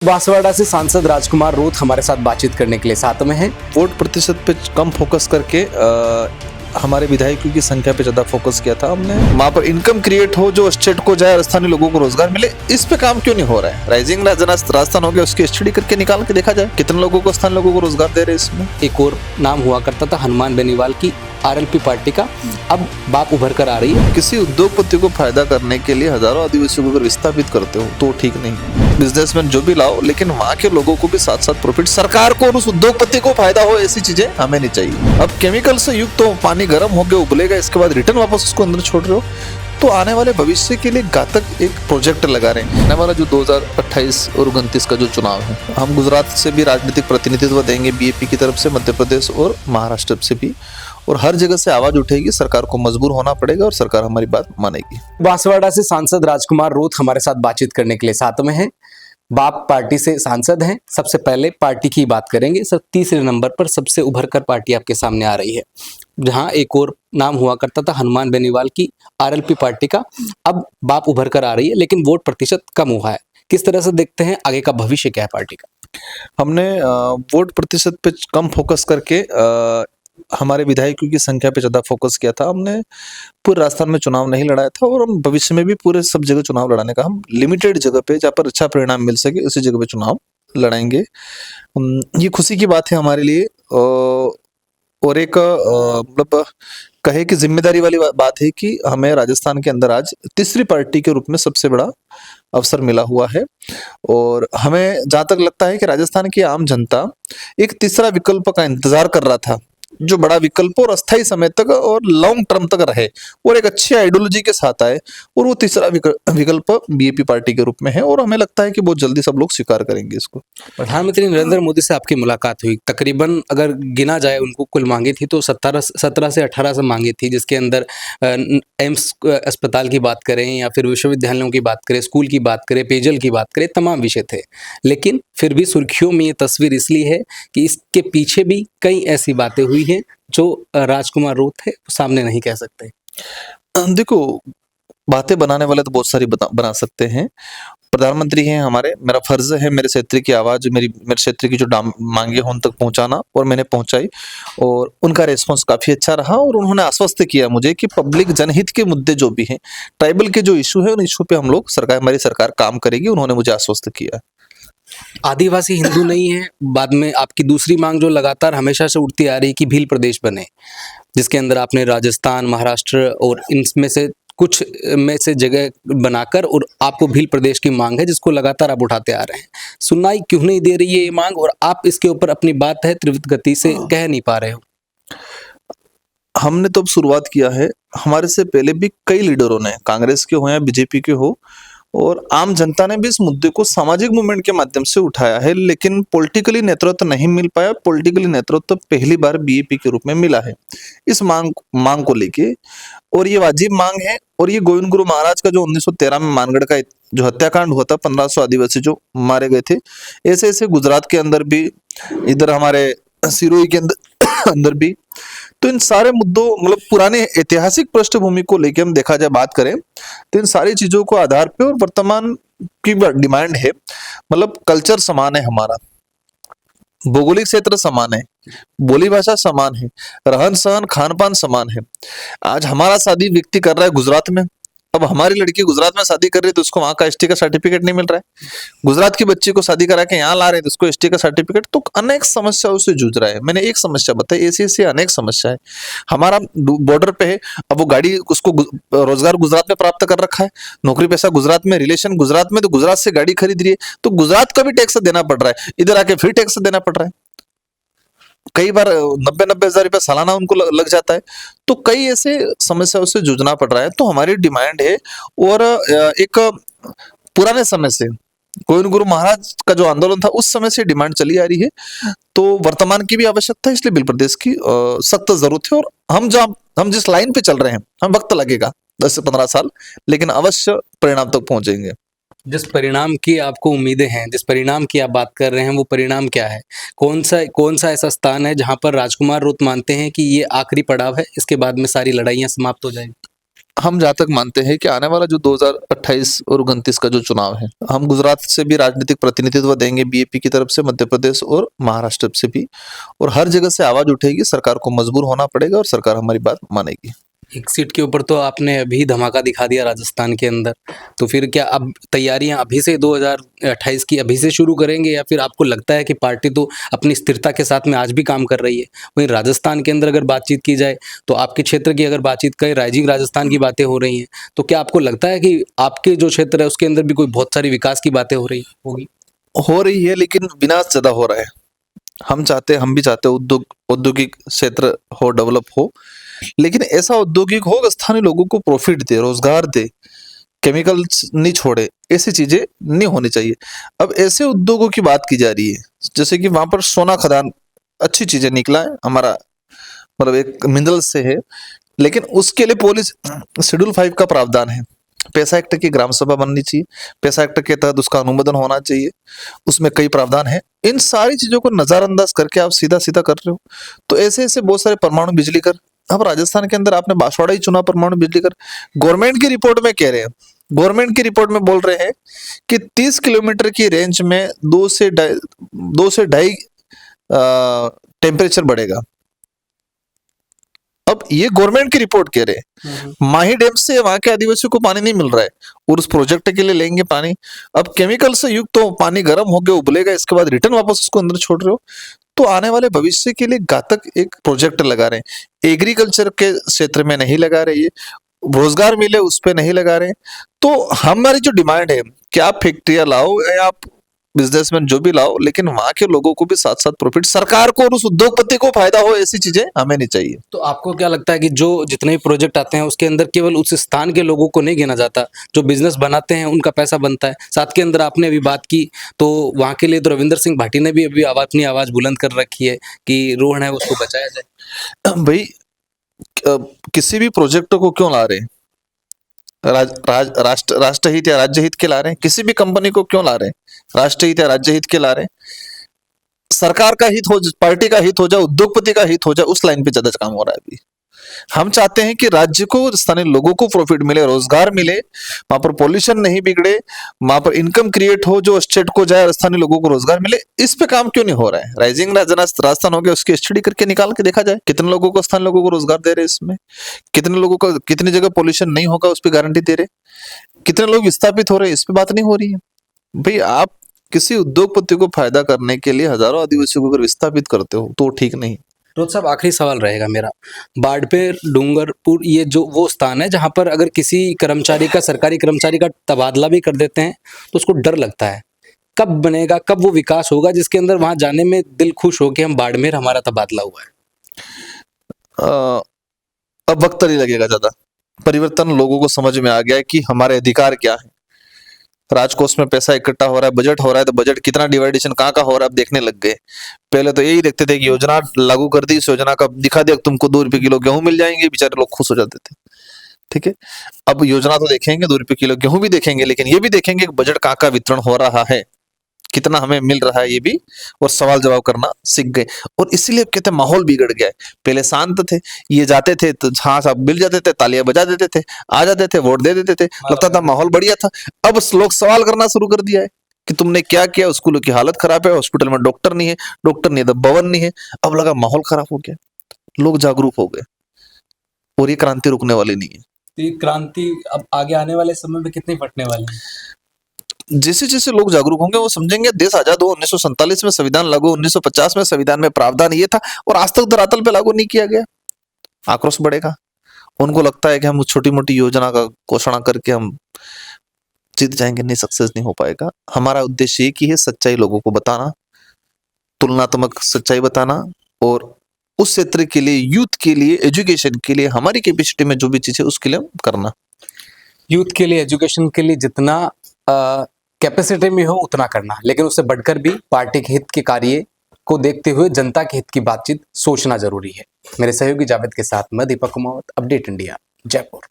बांसवाड़ा से सांसद राजकुमार रोथ हमारे साथ बातचीत करने के लिए साथ में हैं। वोट प्रतिशत पे कम फोकस करके हमारे विधायकों की संख्या पे ज्यादा फोकस किया था हमने। वहाँ पर इनकम क्रिएट हो, जो स्टेट को जाए, स्थानीय लोगों को रोजगार मिले, इस पे काम क्यों नहीं हो रहा है। राइजिंग राजस्थान हो गया, उसकी स्टडी करके निकाल के देखा जाए कितने लोगों को, स्थानीय लोगों को रोजगार दे रहे हैं इसमें। एक और नाम हुआ करता था हनुमान बेनीवाल की आरएलपी पार्टी का, अब बात उभर कर आ रही है। किसी उद्योगपति को फायदा करने के लिए हजारों आदिवासियों को अगर विस्थापित करते हो तो ठीक नहीं। बिजनेसमैन जो भी लाओ, लेकिन वहाँ के लोगों को भी साथ साथ प्रॉफिट, सरकार को और उस उद्योगपति को फायदा हो, ऐसी चीजें हमें नहीं चाहिए। अब केमिकल से युक्त तो पानी गर्म हो गया, उबलेगा, इसके बाद रिटर्न वापस उसको अंदर छोड़ रहे हो, तो आने वाले भविष्य के लिए घातक एक प्रोजेक्ट लगा रहे हैं। आने वाला जो 2028 और 29 का जो चुनाव है, हम गुजरात से भी राजनीतिक प्रतिनिधित्व देंगे बीएपी की तरफ से, मध्य प्रदेश और महाराष्ट्र से भी, और हर जगह से आवाज उठेगी। सरकार को मजबूर होना पड़ेगा और सरकार हमारी बात मानेगी। बांसवाड़ा से सांसद राजकुमार रोथ हमारे साथ बातचीत करने के लिए साथ में हैं। बाप पार्टी से सांसद हैं। सबसे पहले पार्टी की बात करेंगे। सब तीसरे नंबर पर सबसे उभर कर पार्टी आपके सामने आ रही है, जहां एक और नाम हुआ करता था हनुमान बेनीवाल की आरएलपी पार्टी का, अब बाप उभर कर आ रही है, लेकिन वोट प्रतिशत कम हुआ है। किस तरह से देखते हैं, आगे का भविष्य क्या है पार्टी का? हमने वोट प्रतिशत पे कम फोकस करके हमारे विधायकों की संख्या पे ज्यादा फोकस किया था। हमने पूरे राजस्थान में चुनाव नहीं लड़ाया था, और हम भविष्य में भी पूरे सब जगह चुनाव लड़ाने का, हम लिमिटेड जगह पे जहाँ पर अच्छा परिणाम मिल सके उसी जगह पे चुनाव लड़ाएंगे। ये खुशी की बात है हमारे लिए, और एक मतलब कहे कि जिम्मेदारी वाली बात है कि हमें राजस्थान के अंदर आज तीसरी पार्टी के रूप में सबसे बड़ा अवसर मिला हुआ है। और हमें जहां तक लगता है कि राजस्थान की आम जनता एक तीसरा विकल्प का इंतजार कर रहा था, जो बड़ा विकल्प और अस्थायी समय तक और लॉन्ग टर्म तक रहे और एक अच्छी आइडियोलॉजी के साथ आए, और वो तीसरा विकल्प बीएपी पार्टी के रूप में है, और हमें लगता है कि बहुत जल्दी सब लोग स्वीकार करेंगे इसको। प्रधानमंत्री नरेंद्र मोदी से आपकी मुलाकात हुई, तकरीबन अगर गिना जाए उनको कुल मांगी थी तो 17 से 18 से मांगी थी, जिसके अंदर एम्स अस्पताल की बात करें या फिर विश्वविद्यालयों की बात करें, स्कूल की बात करें, पेयजल की बात करें, तमाम विषय थे। लेकिन फिर भी सुर्खियों में ये तस्वीर इसलिए है कि इसके पीछे भी कई ऐसी बातें हुई हैं जो राजकुमार रोथ है सामने नहीं कह सकते। देखो, बातें बनाने वाले तो बहुत सारी बना सकते हैं। प्रधानमंत्री हैं हमारे, मेरा फर्ज है मेरे क्षेत्र की आवाज, मेरे क्षेत्र की जो मांगे हैं उन तक पहुंचाना, और मैंने पहुंचाई, और उनका रेस्पॉन्स काफी अच्छा रहा। और उन्होंने आश्वस्त किया मुझे कि पब्लिक जनहित के मुद्दे जो भी हैं, ट्राइबल के जो इशू है, उन इशू पे हम लोग हमारी सरकार काम करेगी, उन्होंने मुझे आश्वस्त किया। आदिवासी हिंदू नहीं है, बाद में आपकी दूसरी मांग जो लगातार हमेशा से उठती आ रही कि भील प्रदेश बने, जिसके अंदर आपने राजस्थान, महाराष्ट्र और इनमें से कुछ में से जगह बनाकर, और आपको भील प्रदेश की मांग है जिसको लगातार आप उठाते आ रहे हैं। सुनवाई क्यों नहीं दे रही है ये मांग, और आप इसके ऊपर अपनी बात है त्वरित गति से कह नहीं पा रहे हो? हमने तो अब शुरुआत किया है। हमारे से पहले भी कई लीडरों ने, कांग्रेस के हो या बीजेपी के हो, और आम जनता ने भी इस मुद्दे को सामाजिक मूवमेंट के माध्यम से उठाया है, लेकिन पॉलिटिकली नेतृत्व नहीं मिल पाया। पॉलिटिकली नेतृत्व पहली बार बीएपी के रूप में मिला है इस मांग को लेके, और ये वाजिब मांग है। और ये गोविंद गुरु महाराज का जो 1913 में मानगढ़ का जो हत्याकांड हुआ था, 1500 आदिवासी जो मारे गए थे, ऐसे ऐसे गुजरात के अंदर भी, इधर हमारे सिरोही के अंदर भी, तो इन सारे मुद्दों, मतलब पुराने ऐतिहासिक पृष्ठभूमि को लेके हम देखा जाए, बात करें तो इन सारी चीजों को आधार पे, और वर्तमान की डिमांड है, मतलब कल्चर समान है हमारा, भौगोलिक क्षेत्र समान है, बोली भाषा समान है, रहन सहन खान पान समान है। आज हमारा शादी व्यक्ति कर रहा है गुजरात में, अब हमारी लड़की गुजरात में शादी कर रही है तो उसको वहां का एसटी का सर्टिफिकेट नहीं मिल रहा है। गुजरात की बच्ची को शादी करा के यहाँ ला रहे हैं तो उसको एसटी का सर्टिफिकेट, तो अनेक समस्याओं से जूझ रहा है। मैंने एक समस्या बताई, ऐसी ऐसी अनेक समस्या है। हमारा बॉर्डर पे है, अब वो गाड़ी, उसको रोजगार गुजरात में प्राप्त कर रखा है, नौकरी पैसा गुजरात में, रिलेशन गुजरात में, तो गुजरात से गाड़ी खरीद रही है, तो गुजरात का भी टैक्स देना पड़ रहा है, इधर आके फिर टैक्स देना पड़ रहा है। कई बार 90-90 हजार रुपया सालाना उनको लग जाता है। तो कई ऐसे समस्याओं से जूझना पड़ रहा है। तो हमारी डिमांड है, और एक पुराने समय से गोविंद गुरु महाराज का जो आंदोलन था उस समय से डिमांड चली आ रही है, तो वर्तमान की भी आवश्यकता है, इसलिए भील प्रदेश की सख्त जरूरत है। और हम जिस लाइन पे चल रहे हैं, हम वक्त लगेगा 10 से 15 साल, लेकिन अवश्य परिणाम तक पहुंचेंगे। जिस परिणाम की आपको उम्मीदें हैं, जिस परिणाम की आप बात कर रहे हैं, वो परिणाम क्या है? कौन सा ऐसा स्थान है जहां पर राजकुमार रोथ मानते हैं कि ये आखिरी पड़ाव है, इसके बाद में सारी लड़ाइयां समाप्त हो जाएंगी? हम जहाँ तक मानते हैं कि आने वाला जो 2028 और 29 का जो चुनाव है, हम गुजरात से भी राजनीतिक प्रतिनिधित्व देंगे बीएपी की तरफ से, मध्य प्रदेश और महाराष्ट्र से भी, और हर जगह से आवाज उठेगी। सरकार को मजबूर होना पड़ेगा और सरकार हमारी बात मानेगी। एक सीट के ऊपर तो आपने अभी धमाका दिखा दिया राजस्थान के अंदर, तो फिर क्या अब तैयारियां अभी से 2028 की अभी से शुरू करेंगे, या फिर आपको लगता है कि पार्टी तो अपनी स्थिरता के साथ में आज भी काम कर रही है? वहीं राजस्थान के अंदर अगर बातचीत की जाए, तो आपके क्षेत्र की अगर बातचीत करें, राइजिंग राजस्थान की बातें हो रही हैं, तो क्या आपको लगता है कि आपके जो क्षेत्र है उसके अंदर भी कोई बहुत सारी विकास की बातें हो रही होगी? हो रही है, लेकिन विनाश ज्यादा हो रहा है। हम भी चाहते औद्योगिक क्षेत्र हो, डेवलप हो, लेकिन ऐसा औद्योगिक हो स्थानीय लोगों को प्रॉफिट दे, रोजगार दे, केमिकल्स नहीं छोड़े, ऐसी चीजें नहीं होनी चाहिए। अब ऐसे उद्योगों की बात की जा रही है, जैसे कि वहां पर सोना खदान अच्छी चीजें निकला है, हमारा मतलब एक मिनरल से है, लेकिन उसके लिए पुलिस शेड्यूल 5 का प्रावधान है। पैसा एक्ट की ग्राम सभा बननी चाहिए, पैसा एक्ट के तहत उसका अनुमोदन होना चाहिए, उसमें कई प्रावधान है। इन सारी चीजों को नजरअंदाज करके आप सीधा सीधा कर रहे हो, तो ऐसे ऐसे बहुत सारे परमाणु बिजली कर। अब राजस्थान के अंदर आपने बांसवाड़ा ही चुना परमाणु बिजली कर। गवर्नमेंट की रिपोर्ट में कह रहे हैं, गवर्नमेंट की रिपोर्ट में बोल रहे हैं कि 30 किलोमीटर की रेंज में 2 से 2.5 टेम्परेचर बढ़ेगा। अब ये गवर्नमेंट की रिपोर्ट कह रहे हैं, माही डैम से वहां के आदिवासियों को पानी नहीं मिल रहा है और उस प्रोजेक्ट के लिए लेंगे पानी। अब केमिकल से युक्त तो पानी गर्म होकर उबलेगा, इसके बाद रिटर्न वापस उसको अंदर छोड़ रहे हो, तो आने वाले भविष्य के लिए घातक एक प्रोजेक्ट लगा रहे हैं। एग्रीकल्चर के क्षेत्र में नहीं लगा रहे, ये रोजगार मिले उस पर नहीं लगा रहे। तो हमारी जो डिमांड है कि आप फैक्ट्रियां लाओ या आप बिजनेसमैन जो भी लाओ, लेकिन वहां के लोगों को भी साथ साथ प्रॉफिट, सरकार को और उस उद्योगपति को फायदा हो, ऐसी चीजें हमें नहीं चाहिए। तो आपको क्या लगता है कि जो जितने भी प्रोजेक्ट आते हैं उसके अंदर केवल उस स्थान के लोगों को नहीं गिना जाता, जो बिजनेस बनाते हैं उनका पैसा बनता है? साथ के अंदर आपने अभी बात की, तो वहाँ के लिए तो रविंद्र सिंह भाटी ने भी अभी अपनी आवाज बुलंद कर रखी है कि रोहन है उसको बचाया जाए। भाई किसी भी प्रोजेक्ट को क्यों ला रहे हैं? राष्ट्रहित या राज्य हित के ला रहे हैं? किसी भी कंपनी को क्यों ला रहे हैं? राष्ट्रहित या राज्य हित के ला रहे हैं? सरकार का हित हो, पार्टी का हित हो जाए, उद्योगपति का हित हो जाए, उस लाइन पे ज्यादा काम हो रहा है अभी। हम चाहते हैं कि राज्य को, स्थानीय लोगों को प्रॉफिट मिले, रोजगार मिले, वहां पर पॉल्यूशन नहीं बिगड़े, वहां पर इनकम क्रिएट हो, जो स्टेट को जाए, स्थानीय लोगों को रोजगार मिले। इस पे काम क्यों नहीं हो रहा है? राइजिंग राजस्थान हो गया, उसकी स्टडी करके निकाल के देखा जाए कितने लोगों को, स्थानीय लोगों को रोजगार दे रहे हैं इसमें, कितने लोगों को, कितनी जगह पॉल्यूशन नहीं होगा उस पर गारंटी दे रहे, कितने लोग विस्थापित हो रहे हैं, इस पे बात नहीं हो रही है। भाई आप किसी उद्योगपति को फायदा करने के लिए हजारों आदिवासियों को अगर विस्थापित करते हो तो ठीक नहीं। रोहत साहब, आखिरी सवाल रहेगा मेरा। बाड़मेर, डूंगरपुर, ये जो वो स्थान है जहाँ पर अगर किसी कर्मचारी का, सरकारी कर्मचारी का तबादला भी कर देते हैं तो उसको डर लगता है कब बनेगा, कब वो विकास होगा जिसके अंदर वहां जाने में दिल खुश हो कि हम बाड़मेर, हमारा तबादला हुआ है। अब वक्त नहीं लगेगा ज्यादा, परिवर्तन लोगों को समझ में आ गया है कि हमारे अधिकार क्या है। राजकोष में पैसा इकट्ठा हो रहा है, बजट हो रहा है, तो बजट कितना डिवाइडेशन कहाँ का हो रहा है अब देखने लग गए। पहले तो यही देखते थे कि योजना लागू कर दी, इस योजना का दिखा दिया तुमको 2 रुपए किलो गेहूं मिल जाएंगे, बेचारे लोग खुश हो जाते थे। ठीक है, अब योजना तो देखेंगे, 2 रुपए किलो गेहूं भी देखेंगे, लेकिन ये भी देखेंगे कि बजट कहाँ का वितरण हो रहा है, कितना हमें मिल रहा है, ये भी, और सवाल जवाब करना सीख गए। और इसीलिए कहते हैं माहौल बिगड़ गया है। पहले शांत थे, ये जाते थे तो हाँ साहब मिल जाते थे, तालियां बजा देते थे, आ जाते थे, वोट दे देते थे, लगता था माहौल बढ़िया था। अब लोग सवाल करना शुरू कर दिया है कि तुमने क्या किया, स्कूलों की हालत खराब है, हॉस्पिटल में डॉक्टर नहीं है, डॉक्टर नहीं है तो भवन नहीं है। अब लगा माहौल खराब हो गया, लोग जागरूक हो गए, और ये क्रांति रुकने वाली नहीं है। ये क्रांति अब आगे आने वाले समय में कितनी फटने वाली है? जैसे जैसे लोग जागरूक होंगे वो समझेंगे देश आजाद हो, 1947 में संविधान लागू, 1950 में संविधान में प्रावधान ये था और आज तक धरातल पे लागू नहीं किया गया। आक्रोश बढ़ेगा। उनको लगता है कि हम छोटी मोटी योजना का घोषणा करके हम जीत जाएंगे, नहीं, सक्सेस नहीं हो पाएगा। हमारा उद्देश्य एक ही है, सच्चाई लोगों को बताना, तुलनात्मक सच्चाई बताना, और उस क्षेत्र के लिए, यूथ के लिए, एजुकेशन के लिए, हमारी कैपेसिटी में जो भी चीज है उसके लिए करना। यूथ के लिए, एजुकेशन के लिए जितना कैपेसिटी में हो उतना करना, लेकिन उससे बढ़कर भी पार्टी के हित के कार्य को देखते हुए जनता के हित की बातचीत सोचना जरूरी है। मेरे सहयोगी जावेद के साथ मैं दीपक कुमावत, अपडेट इंडिया, जयपुर।